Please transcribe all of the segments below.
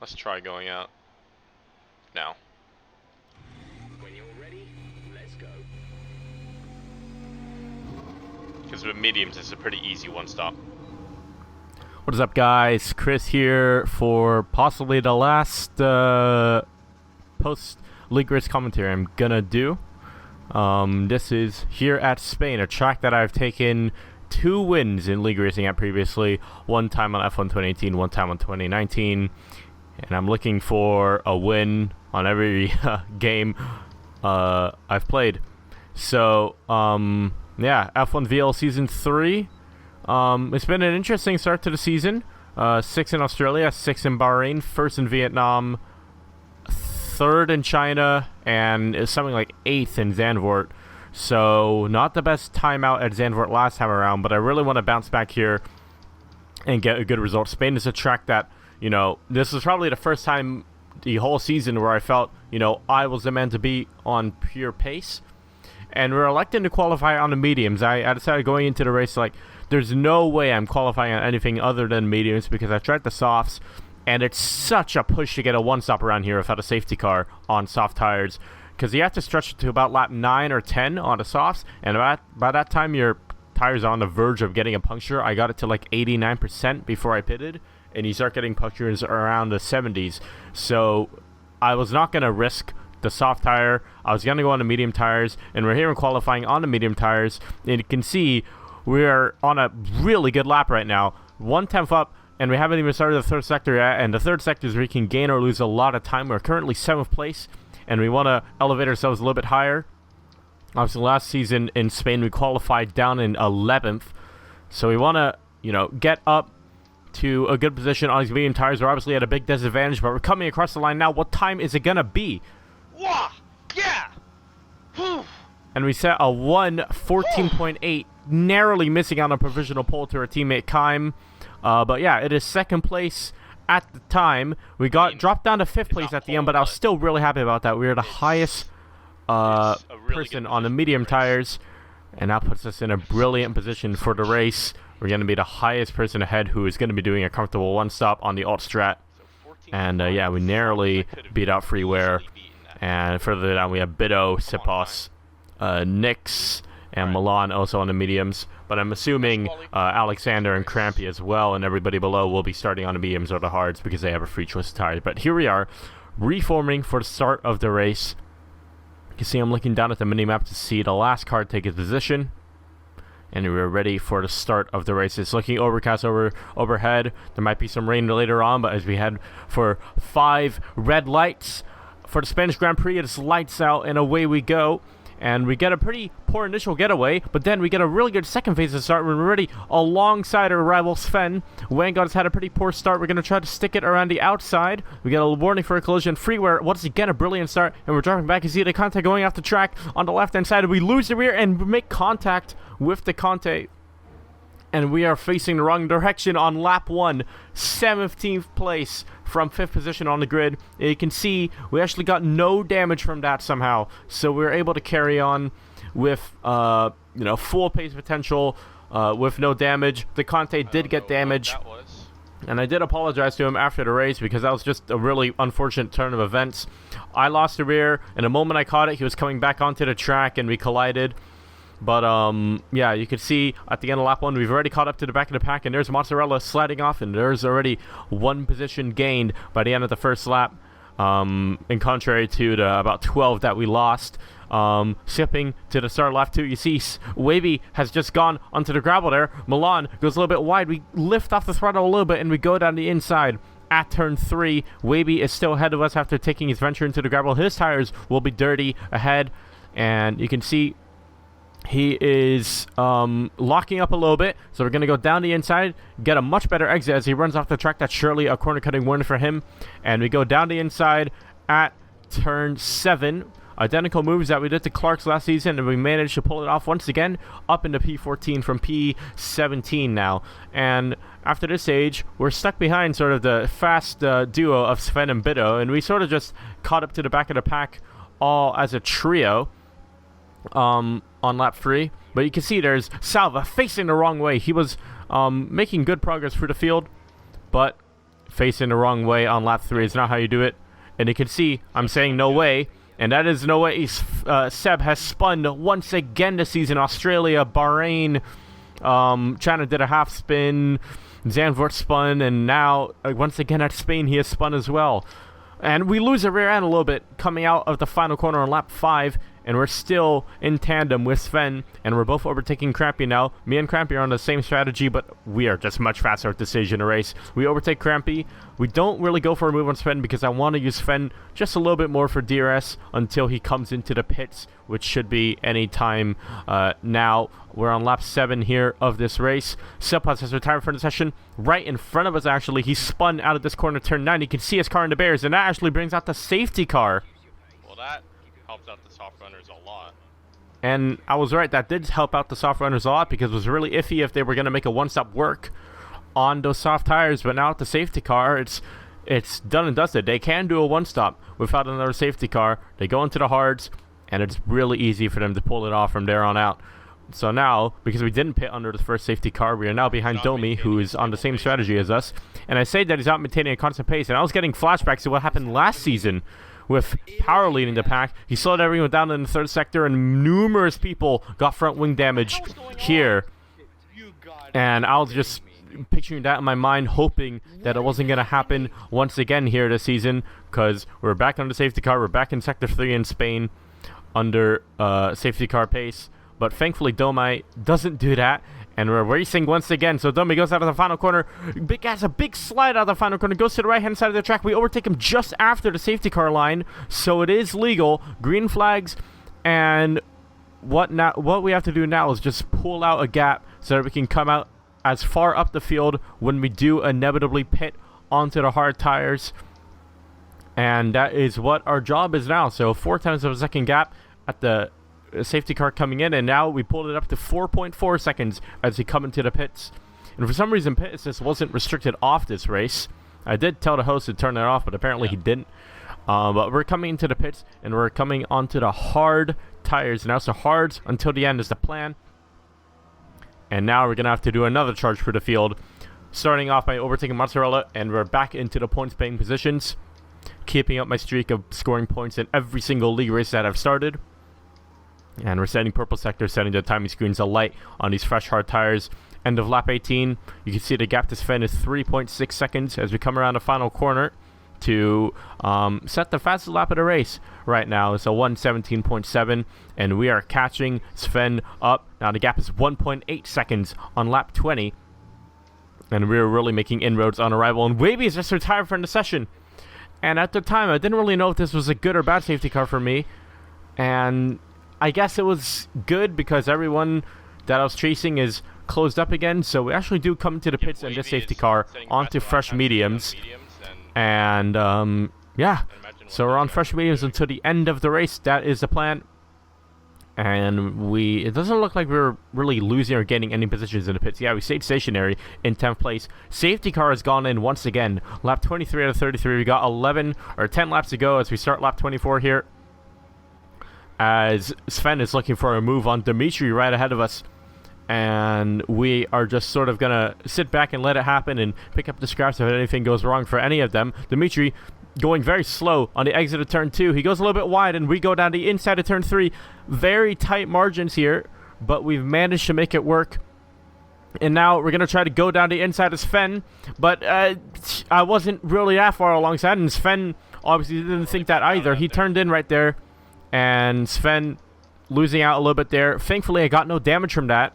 Let's try going out now. When you're ready, let's go. Because with mediums, it's a pretty easy one-stop. What is up, guys? Chris here for possibly the last post-league race commentary I'm gonna do. This is here at Spain, a track that I've taken 2 wins in league racing at previously. One time on F1 2018, one time on 2019. And I'm looking for a win on every game I've played. So, yeah, F1 VL Season 3. It's been an interesting start to the season. 6 in Australia, 6 in Bahrain, 1st in Vietnam, 3rd in China, and something like 8th in Zandvoort. So not the best time out at Zandvoort last time around, but I really want to bounce back here and get a good result. Spain is a track that, you know, this is probably the first time the whole season where I felt, you know, I was the man to beat on pure pace. And we're electing to qualify on the mediums. I decided going into the race, like, there's no way I'm qualifying on anything other than mediums because I've tried the softs, and it's such a push to get a one-stop around here without a safety car on soft tires, because you have to stretch it to about lap 9 or 10 on the softs, and by that time your tires are on the verge of getting a puncture. I got it to like 89% before I pitted, and you start getting punctures around the 70s. So I was not going to risk the soft tire. I was going to go on the medium tires, and we're here in qualifying on the medium tires, and you can see we're on a really good lap right now, 1/10 up, and we haven't even started the 3rd sector yet, and the 3rd sector is where you can gain or lose a lot of time. We're currently 7th place, and we want to elevate ourselves a little bit higher. Obviously, last season in Spain, we qualified down in 11th, so we want to, you know, get up to a good position on these medium tires. We're obviously at a big disadvantage, but we're coming across the line now. What time is it going to be? Wah! Yeah! Whew! And we set a 1:14.8, narrowly missing on a provisional pole to our teammate Kime. But yeah, it is 2nd place at the time. We got dropped down to 5th place at the end, but I was still really happy about that. We were the highest person on the medium tires, and that puts us in a brilliant position for the race. We're going to be the highest person ahead who is going to be doing a comfortable one-stop on the alt strat. And yeah, we narrowly beat out Freeware. And further down, we have Bido, Sipos, Nix, and Milan also on the mediums. But I'm assuming Alexander and Crampy as well, and everybody below will be starting on the mediums or the hards because they have a free choice of tires. But here we are, reforming for the start of the race. You can see I'm looking down at the minimap to see the last car take its position. And we're ready for the start of the race. It's looking overcast overhead. There might be some rain later on, but as we head for 5 red lights for the Spanish Grand Prix, it's lights out and away we go. And we get a pretty poor initial getaway, but then we get a really good second phase to start. We're already alongside our rival Sven. Vanguard has had a pretty poor start. We're going to try to stick it around the outside. We get a warning for a collision. Freeware, once again, a brilliant start, and we're dropping back. You see the Conte going off the track on the left-hand side. We lose the rear and make contact with the Conte. And we are facing the wrong direction on lap 1, 17th place from 5th position on the grid. And you can see we actually got no damage from that somehow. So we were able to carry on with, you know, full pace potential with no damage. The Conte did get damage. And I did apologize to him after the race because that was just a really unfortunate turn of events. I lost the rear, and the moment I caught it, he was coming back onto the track and we collided. But, yeah, you can see at the end of lap 1, we've already caught up to the back of the pack, and there's Mozzarella sliding off, and there's already 1 position gained by the end of the first lap, in contrary to the about 12 that we lost. Skipping to the start of lap 2, you see Wavy has just gone onto the gravel there. Milan goes a little bit wide. We lift off the throttle a little bit, and we go down the inside. At turn 3, Wavy is still ahead of us after taking his venture into the gravel. His tires will be dirty ahead, and you can see he is locking up a little bit, so we're going to go down the inside, get a much better exit as he runs off the track. That's surely a corner cutting warning for him. And we go down the inside at turn 7. Identical moves that we did to Clark's last season, and we managed to pull it off once again up into P14 from P17 now. And after this stage, we're stuck behind sort of the fast duo of Sven and Bido, and we sort of just caught up to the back of the pack all as a trio. On lap 3, but you can see there's Salva facing the wrong way. He was making good progress through the field, but facing the wrong way on lap 3. It's not how you do it. And you can see I'm saying no way. And that is no way. Seb has spun once again this season. Australia, Bahrain, China did a half spin. Zandvoort spun. And now, once again at Spain, he has spun as well. And we lose the rear end a little bit coming out of the final corner on lap 5. And we're still in tandem with Sven, and we're both overtaking Crampy now. Me and Crampy are on the same strategy, but we are just much faster at this stage in the race. We overtake Crampy. We don't really go for a move on Sven because I want to use Sven just a little bit more for DRS until he comes into the pits, which should be any time now. We're on lap 7 here of this race. Silpas has retired from the session. Right in front of us, actually. He spun out of this corner, turn 9. You can see his car in the Bears, and that actually brings out the safety car. Well, that helps out the soft runners a lot. And I was right, that did help out the soft runners a lot because it was really iffy if they were going to make a one-stop work on those soft tires. But now with the safety car, it's done and dusted. They can do a one-stop without another safety car. They go into the hards, and it's really easy for them to pull it off from there on out. So now, because we didn't pit under the first safety car, we are now behind Domi, who is on the same strategy as us. And I say that he's not maintaining a constant pace, and I was getting flashbacks to what happened last season with Power leading the pack. He slowed everyone down in the third sector, and numerous people got front wing damage here. And I was just picturing that in my mind, hoping that it wasn't going to happen once again here this season, because we're back on the safety car. We're back in Sector 3 in Spain under safety car pace. But thankfully, Domi doesn't do that. And we're racing once again. So Domi goes out of the final corner. Has a big slide out of the final corner. Goes to the right-hand side of the track. We overtake him just after the safety car line. So it is legal. Green flags. And what we have to do now is just pull out a gap so that we can come out as far up the field when we do inevitably pit onto the hard tires. And that is what our job is now. So 4 tenths of a second gap at the safety car coming in, and now we pulled it up to 4.4 seconds as we come into the pits. And for some reason, pit assist wasn't restricted off this race. I did tell the host to turn it off, but apparently he didn't. But we're coming into the pits, and we're coming onto the hard tires now. So hards until the end is the plan. And now we're gonna have to do another charge for the field, starting off by overtaking Mozzarella, and we're back into the points-paying positions, keeping up my streak of scoring points in every single league race that I've started. And we're setting purple sector, setting the timing screens alight on these fresh hard tires. End of lap 18. You can see the gap to Sven is 3.6 seconds as we come around the final corner to set the fastest lap of the race right now. It's a 1:17.7, and we are catching Sven up. Now the gap is 1.8 seconds on lap 20, and we're really making inroads on arrival. And Wavy is just retired from the session. And at the time, I didn't really know if this was a good or bad safety car for me. And I guess it was good because everyone that I was chasing is closed up again. So we actually do come to the pits in this safety car onto fresh mediums. And yeah, so we're on fresh mediums until the end of the race. That is the plan. And it doesn't look like we're really losing or gaining any positions in the pits. Yeah, we stayed stationary in 10th place. Safety car has gone in once again. Lap 23 out of 33. We got 10 laps to go as we start lap 24 here, as Sven is looking for a move on Dimitri right ahead of us. And we are just sort of going to sit back and let it happen and pick up the scraps if anything goes wrong for any of them. Dimitri going very slow on the exit of turn 2. He goes a little bit wide, and we go down the inside of turn 3. Very tight margins here, but we've managed to make it work. And now we're going to try to go down the inside of Sven, but I wasn't really that far alongside, and Sven obviously didn't think that either. He turned in right there, and Sven losing out a little bit there. Thankfully, I got no damage from that,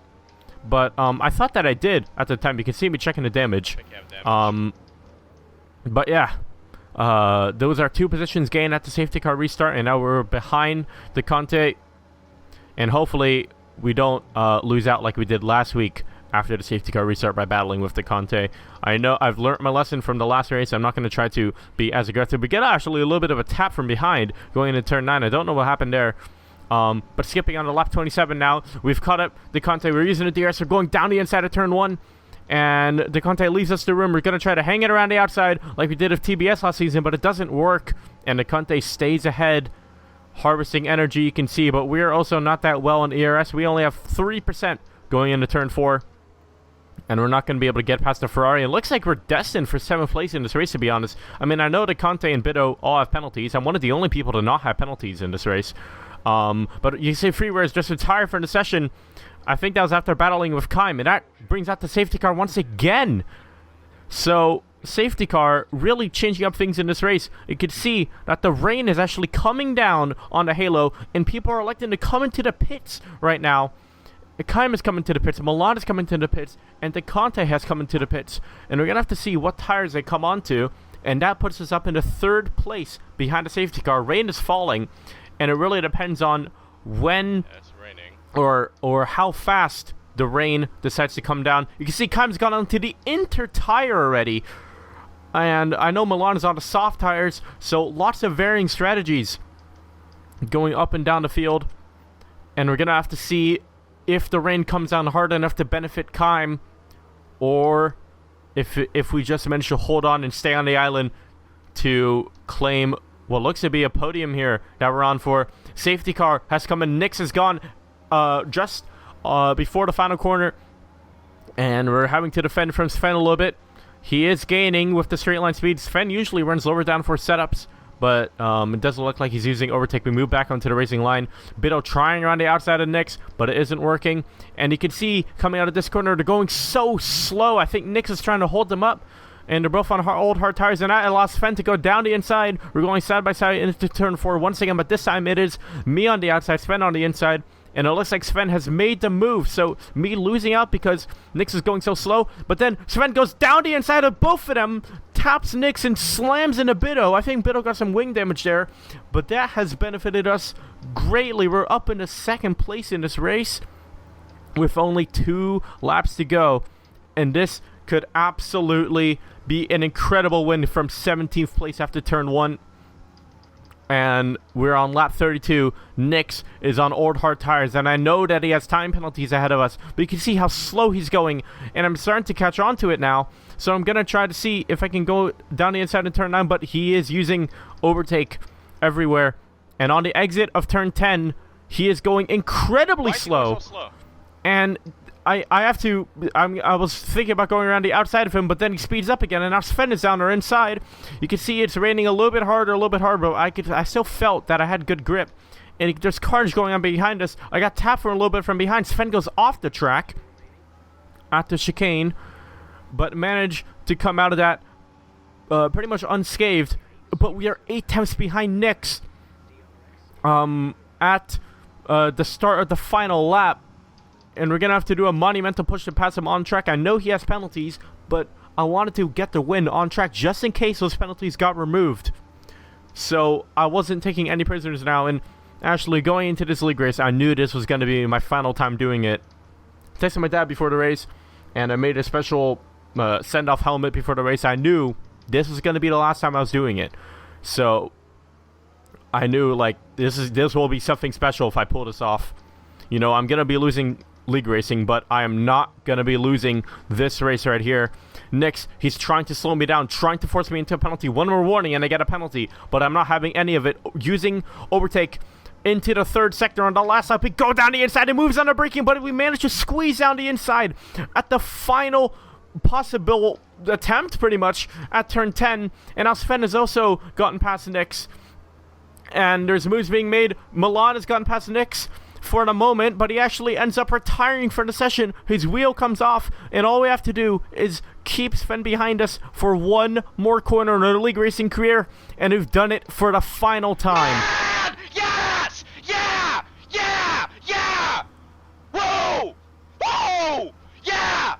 but I thought that I did at the time. You can see me checking the damage. But yeah, those are 2 positions gained at the safety car restart, and now we're behind the Conte, and hopefully we don't lose out like we did last week after the safety car restart by battling with the Conte. I know I've learned my lesson from the last race. I'm not going to try to be as aggressive. We get actually a little bit of a tap from behind going into turn 9. I don't know what happened there. But skipping on to lap 27 now, we've caught up the Conte. We're using the DRS. We're going down the inside of turn 1. And the Conte leaves us the room. We're going to try to hang it around the outside like we did with TBS last season, but it doesn't work. And the Conte stays ahead, harvesting energy, you can see. But we're also not that well in ERS. We only have 3% going into turn 4. and we're not going to be able to get past the Ferrari. It looks like we're destined for 7th place in this race, to be honest. I mean, I know that Conte and Bito all have penalties. I'm one of the only people to not have penalties in this race. But you say Freeware is just retired from the session. I think that was after battling with Keim, and that brings out the safety car once again. So, safety car really changing up things in this race. You can see that the rain is actually coming down on the Halo, and people are electing to come into the pits right now. Keim is coming to the pits, Milan is coming to the pits, and the Conte has come into the pits. And we're going to have to see what tires they come onto, and that puts us up in the 3rd place behind the safety car. Rain is falling, and it really depends on when or how fast the rain decides to come down. You can see Keim's gone onto the inter tire already. And I know Milan is on the soft tires, so lots of varying strategies going up and down the field. And we're going to have to see if the rain comes down hard enough to benefit Keim, or if we just manage to hold on and stay on the island to claim what looks to be a podium here that we're on for. Safety car has come in. Nix is gone just before the final corner, and we're having to defend from Sven a little bit. He is gaining with the straight line speed. Sven usually runs lower down for setups, but it doesn't look like he's using overtake. We move back onto the racing line. Bito trying around the outside of Nix, but it isn't working. And you can see coming out of this corner, they're going so slow. I think Nix is trying to hold them up, and they're both on old hard tires, and I lost Sven to go down the inside. We're going side by side into turn 4 once again, but this time it is me on the outside, Sven on the inside. And it looks like Sven has made the move. So me losing out because Nix is going so slow. But then Sven goes down the inside of both of them, taps Nix and slams into Bito. I think Bito got some wing damage there. But that has benefited us greatly. We're up into 2nd place in this race with only 2 laps to go. And this could absolutely be an incredible win from 17th place after turn 1. And we're on lap 32. Nix is on old hard tires, and I know that he has time penalties ahead of us, but you can see how slow he's going, and I'm starting to catch on to it now. So I'm going to try to see if I can go down the inside in turn 9, but he is using overtake everywhere. And on the exit of turn 10, he is going incredibly slow. And I was thinking about going around the outside of him, but then he speeds up again, and now Sven is down our inside. You can see it's raining a little bit harder, but I still felt that I had good grip. And there's carnage going on behind us. I got tapped for a little bit from behind. Sven goes off the track at the chicane, but managed to come out of that pretty much unscathed. But we are 8 tenths behind Nix at the start of the final lap. And we're going to have to do a monumental push to pass him on track. I know he has penalties, but I wanted to get the win on track just in case those penalties got removed. So I wasn't taking any prisoners now. And actually, going into this league race, I knew this was going to be my final time doing it. I texted my dad before the race, and I made a special send-off helmet before the race. I knew this was going to be the last time I was doing it. So I knew, like, this will be something special if I pull this off. You know, I'm going to be losing league racing, but I am not going to be losing this race right here. Nix, he's trying to slow me down, trying to force me into a penalty. One more warning and I get a penalty, but I'm not having any of it. Using overtake into the 3rd sector on the last lap. We go down the inside. It moves on the braking, but we managed to squeeze down the inside at the final possible attempt, pretty much, at turn 10. And now Sven has also gotten past Nix. And there's moves being made. Milan has gotten past Nix for the moment, but he actually ends up retiring for the session. His wheel comes off, and all we have to do is keep Sven behind us for one more corner in our league racing career, and we've done it for the final time. Yes! Yeah! Yeah! Yeah! Whoa! Whoa! Yeah!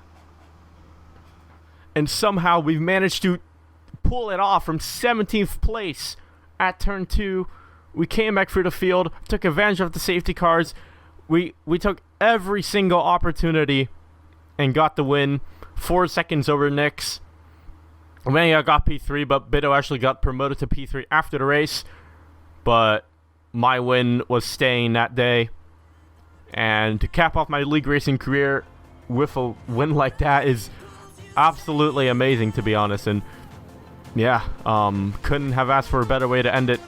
And somehow we've managed to pull it off from 17th place at turn 2. We came back through the field, took advantage of the safety cars. We took every single opportunity and got the win. 4 seconds over Nix. Mania got P3, but Bito actually got promoted to P3 after the race. But my win was staying that day. And to cap off my league racing career with a win like that is absolutely amazing, to be honest. And yeah, couldn't have asked for a better way to end it.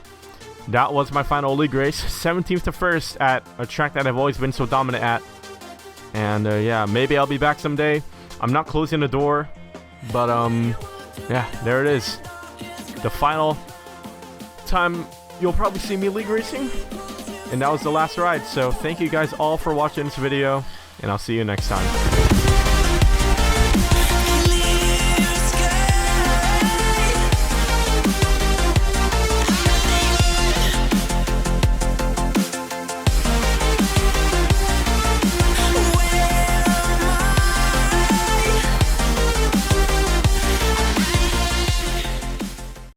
That was my final league race, 17th to 1st at a track that I've always been so dominant at. And yeah, maybe I'll be back someday. I'm not closing the door, but yeah, there it is. The final time you'll probably see me league racing, and that was the last ride. So thank you guys all for watching this video, and I'll see you next time.